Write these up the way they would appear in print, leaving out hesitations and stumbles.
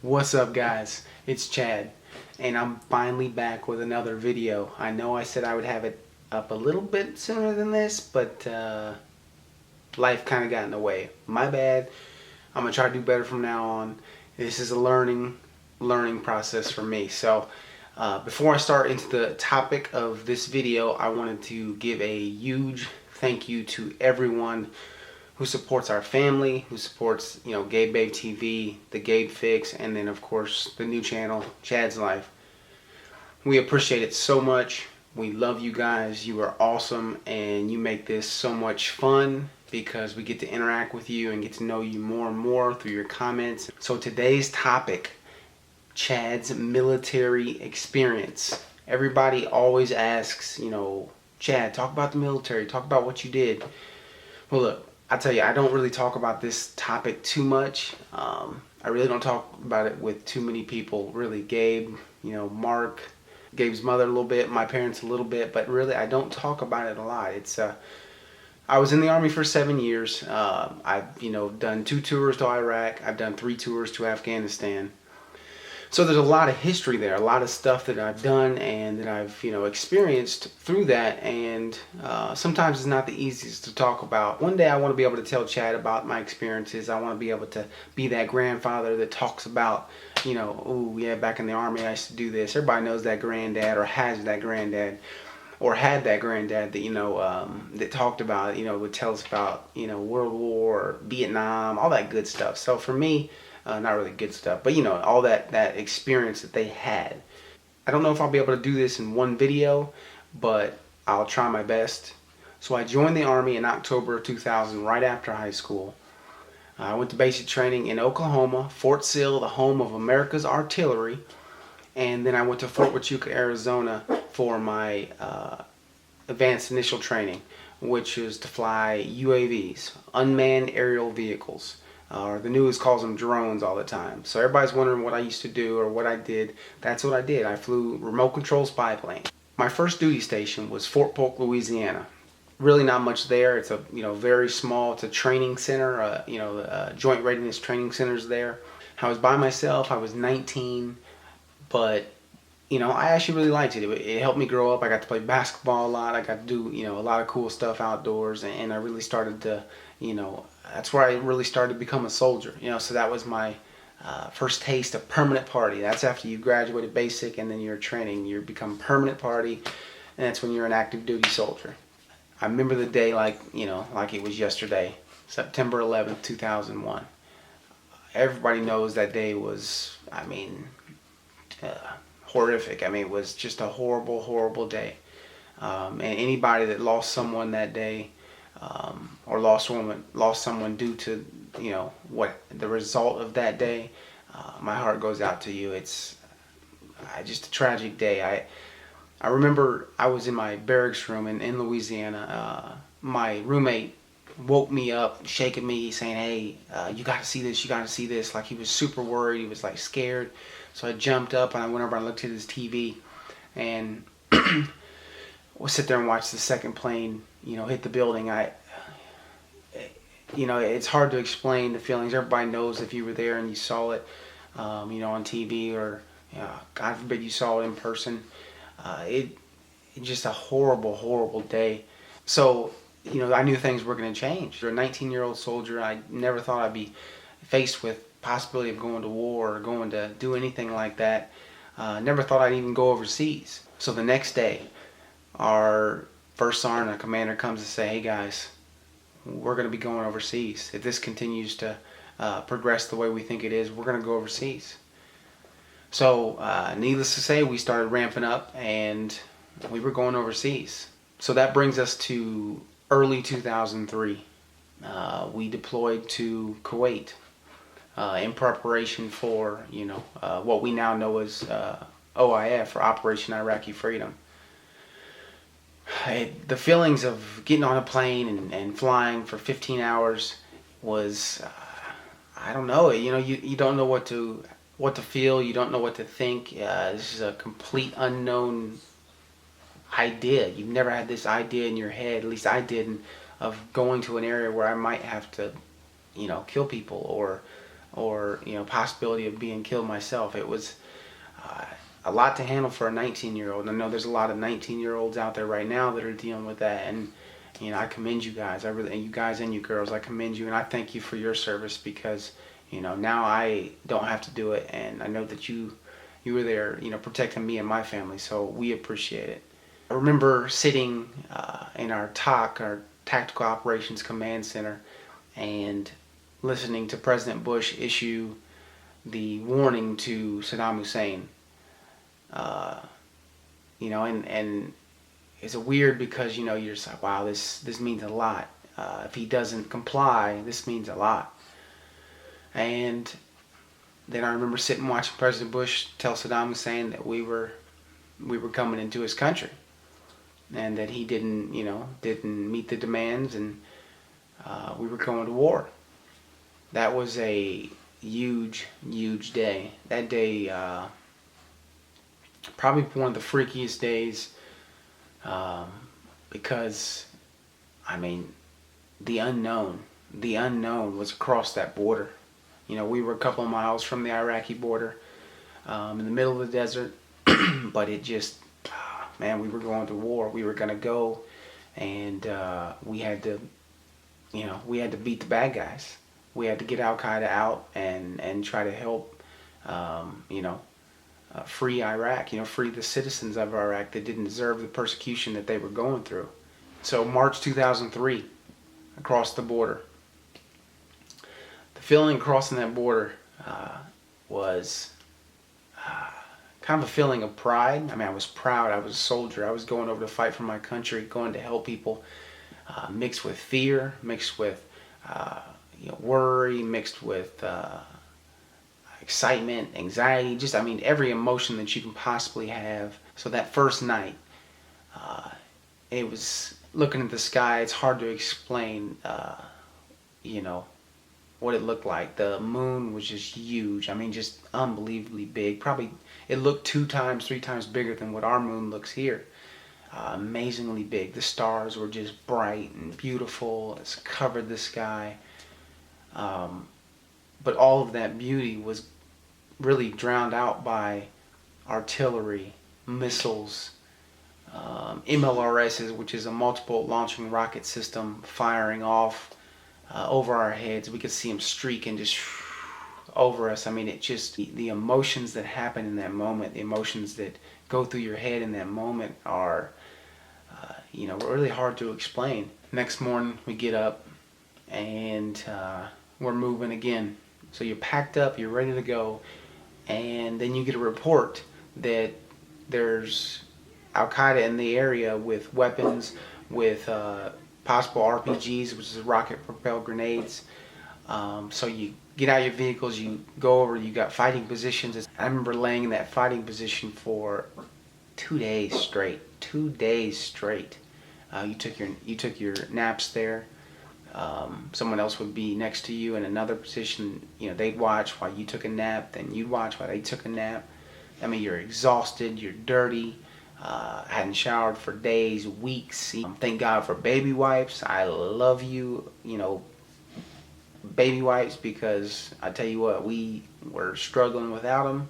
What's up, guys? It's Chad, and I'm finally back with another video. I know I said I would have it up a little bit sooner than this, but life kind of got in the way. My bad. I'm gonna try to do better from now on. This is a learning process for me. So before I start into the topic of this video, I wanted to give a huge thank you to everyone who supports our family, who supports, Gabe Babe TV, the Gabe Fix, and then of course the new channel, Chad's Life. We appreciate it so much. We love you guys. You are awesome, and you make this so much fun because we get to interact with you and get to know you more and more through your comments. So today's topic, Chad's military experience. Everybody always asks, Chad, talk about the military, talk about what you did. Well, look, I tell you, I don't really talk about this topic too much. I really don't talk about it with too many people. Really, Gabe, Mark, Gabe's mother a little bit, my parents a little bit, but really I don't talk about it a lot. I was in the Army for 7 years. I've done 2 tours to Iraq. I've done 3 tours to Afghanistan. So there's a lot of history there, a lot of stuff that I've done and that I've experienced through that, and sometimes it's not the easiest to talk about. One day I want to be able to tell Chad about my experiences. I want to be able to be that grandfather that talks about, oh yeah, back in the Army I used to do this. Everybody knows that granddad, or has that granddad, or had that granddad that that talked about would tell us about World War, Vietnam, all that good stuff. So for me, not really good stuff, but all that experience that they had. I don't know if I'll be able to do this in one video, but I'll try my best. So I joined the Army in October of 2000, right after high school. I went to basic training in Oklahoma, Fort Sill, the home of America's artillery, and then I went to Fort Huachuca, Arizona for my advanced initial training, which is to fly UAVs, unmanned aerial vehicles. Or the news calls them drones all the time. So everybody's wondering what I used to do or what I did. That's what I did. I flew remote control spy planes. My first duty station was Fort Polk, Louisiana. Really not much there. It's a very small. It's a training center. Joint Readiness Training Center's there. I was by myself. I was 19, but I actually really liked it. It helped me grow up. I got to play basketball a lot. I got to do a lot of cool stuff outdoors, and I really started to that's where I really started to become a soldier. So that was my first taste of permanent party. That's after you graduated basic and then you're training. You become permanent party, and that's when you're an active duty soldier. I remember the day like it was yesterday, September 11th, 2001. Everybody knows that day was, horrific. It was just a horrible, horrible day. And anybody that lost someone that day, or lost someone due to what the result of that day, my heart goes out to you. It's just a tragic day. I remember I was in my barracks room in Louisiana. My roommate woke me up, shaking me, saying, "Hey, you got to see this. You got to see this." Like he was super worried. He was like scared. So I jumped up and I went over and looked at his TV, and we'll sit there and watch the second plane hit the building. It's hard to explain the feelings. Everybody knows if you were there and you saw it, on TV, or God forbid you saw it in person. It's just a horrible, horrible day. So, I knew things were going to change. As a 19-year-old soldier, I never thought I'd be faced with possibility of going to war or going to do anything like that. Never thought I'd even go overseas. So the next day, our first sergeant, commander, comes to say, "Hey guys, we're going to be going overseas. If this continues to progress the way we think it is, we're going to go overseas." So needless to say, we started ramping up and we were going overseas. So that brings us to early 2003. We deployed to Kuwait in preparation for what we now know as OIF, or Operation Iraqi Freedom. The feelings of getting on a plane and flying for 15 hours was, I don't know, you don't know what to feel, you don't know what to think. This is a complete unknown idea. You've never had this idea in your head, at least I didn't, of going to an area where I might have to, kill people or or possibility of being killed myself. It was a lot to handle for a 19-year-old. I know there's a lot of 19-year-olds out there right now that are dealing with that, and I commend you guys. You guys and you girls, I commend you, and I thank you for your service, because now I don't have to do it, and I know that you were there, protecting me and my family, so we appreciate it. I remember sitting in our Tactical Operations Command Center, and listening to President Bush issue the warning to Saddam Hussein. And it's weird, because you're just like, wow, this means a lot. If he doesn't comply, this means a lot. And then I remember sitting watching President Bush tell Saddam Hussein that we were coming into his country, and that he didn't meet the demands, and we were going to war. That was a huge, huge day. That day, probably one of the freakiest days, because, the unknown was across that border. We were a couple of miles from the Iraqi border, in the middle of the desert, but it just, man, we were going to war. We were going to go, and we had to beat the bad guys. We had to get Al-Qaeda out and try to help, free Iraq, free the citizens of Iraq that didn't deserve the persecution that they were going through. So March 2003, across the border. The feeling crossing that border was kind of a feeling of pride. I was proud. I was a soldier. I was going over to fight for my country, going to help people, mixed with fear, mixed with worry, mixed with excitement, anxiety, just every emotion that you can possibly have. So that first night, it was looking at the sky. It's hard to explain, what it looked like. The moon was just huge. Just unbelievably big. Probably it looked 2 times, 3 times bigger than what our moon looks here. Amazingly big. The stars were just bright and beautiful. It's covered the sky. But all of that beauty was really drowned out by artillery, missiles, MLRSs, which is a multiple launching rocket system, firing off over our heads. We could see them streaking just over us. It just, the emotions that happen in that moment, the emotions that go through your head in that moment are, really hard to explain. Next morning we get up, and we're moving again. So you're packed up, you're ready to go, and then you get a report that there's Al-Qaeda in the area with weapons, with possible RPGs, which is rocket-propelled grenades. So you get out of your vehicles, you go over, you got fighting positions. I remember laying in that fighting position for 2 days straight. 2 days straight. You took your naps there. Someone else would be next to you in another position. They'd watch while you took a nap, then you'd watch while they took a nap. You're exhausted, you're dirty, hadn't showered for days, weeks. Thank God for baby wipes. I love you, baby wipes, because I tell you what, we were struggling without them.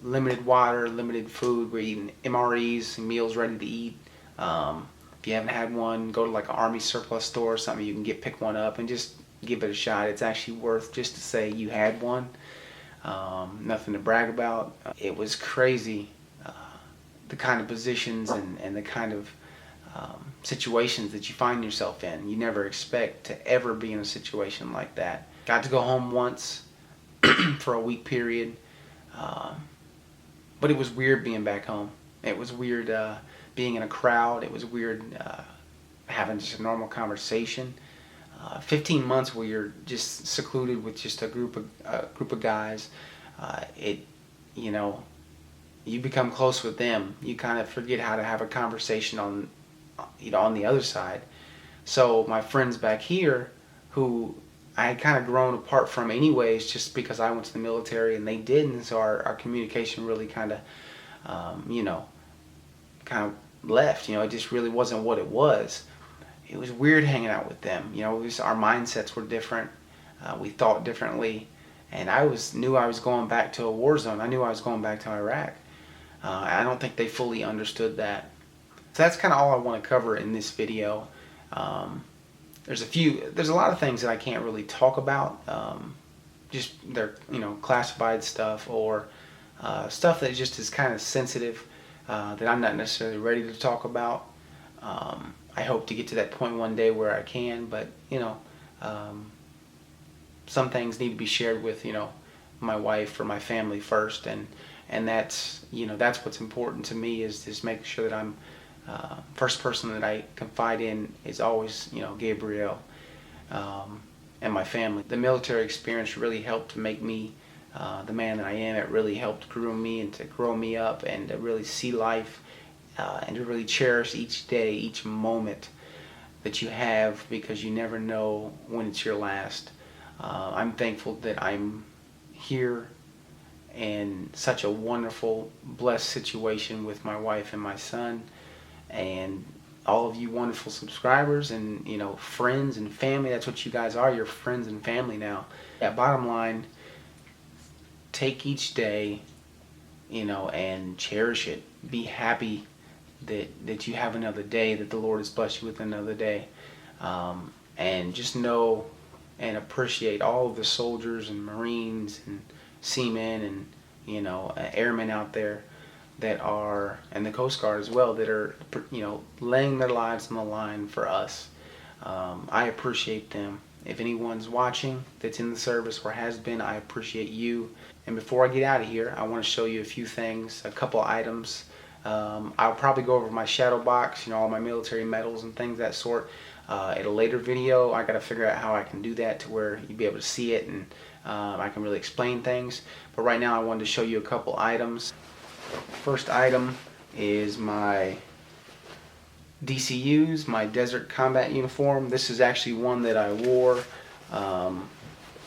Limited water, limited food. We're eating MREs, meals ready to eat. If you haven't had one, go to like an Army surplus store or something. You can pick one up and just give it a shot. It's actually worth just to say you had one. Nothing to brag about. It was crazy, the kind of positions and the kind of situations that you find yourself in. You never expect to ever be in a situation like that. Got to go home once for a week period, but it was weird being back home. It was weird being in a crowd. It was weird having just a normal conversation. 15 months where you're just secluded with just a group of guys. You become close with them. You kind of forget how to have a conversation on the other side. So my friends back here, who I had kind of grown apart from anyways, just because I went to the military and they didn't, so our communication really kind of, kind of left. It just really wasn't what it was. It was weird hanging out with them. Our mindsets were different. We thought differently, and knew I was going back to a war zone. I knew I was going back to Iraq. I don't think they fully understood that. So that's kind of all I want to cover in this video. There's a lot of things that I can't really talk about. Just they're classified stuff, or stuff that just is kind of sensitive, that I'm not necessarily ready to talk about. I hope to get to that point one day where I can, but some things need to be shared with my wife or my family first, and that's what's important to me, is just making sure that I'm first person that I confide in is always Gabriel, and my family. The military experience really helped to make me the man that I am. It really helped groom me and to grow me up, and to really see life, and to really cherish each day, each moment that you have, because you never know when it's your last. I'm thankful that I'm here in such a wonderful, blessed situation with my wife and my son, and all of you wonderful subscribers and friends and family. That's what you guys are. You're friends and family now. Yeah, bottom line, take each day and cherish it. Be happy that you have another day, that the Lord has blessed you with another day, and just know and appreciate all of the soldiers and Marines and seamen and airmen out there that are, and the Coast Guard as well, that are laying their lives on the line for us. I appreciate them. If anyone's watching that's in the service or has been, I appreciate you. And before I get out of here, I want to show you a few things, a couple items. I'll probably go over my shadow box, all my military medals and things of that sort, in a later video. I got to figure out how I can do that to where you'll be able to see it, and I can really explain things. But right now I wanted to show you a couple items. First item is my DCUs, my Desert Combat Uniform. This is actually one that I wore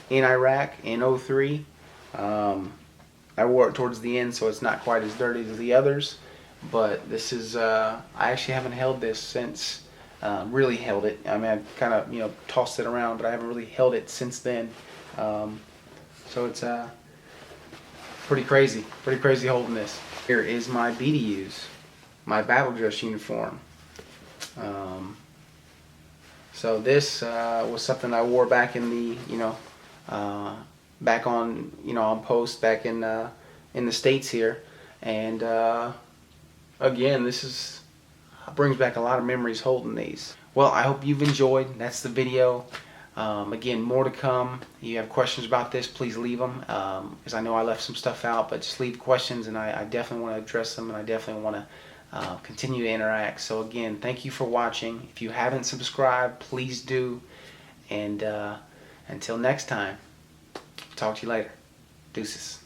in Iraq in '03. I wore it towards the end, so it's not quite as dirty as the others. But this is, I actually haven't held this since, really held it. I mean, I've kind of, tossed it around, but I haven't really held it since then. So it's pretty crazy holding this. Here is my BDUs, my battle dress uniform. So this was something I wore back in the, back on, on post back in the States here, and again, this brings back a lot of memories holding these. Well, I hope you've enjoyed. That's the video. Again, more to come. If you have questions about this, please leave them, because I know I left some stuff out, but just leave questions, and I definitely want to address them, and I definitely want to continue to interact. So again, thank you for watching. If you haven't subscribed, please do, and until next time, talk to you later. Deuces.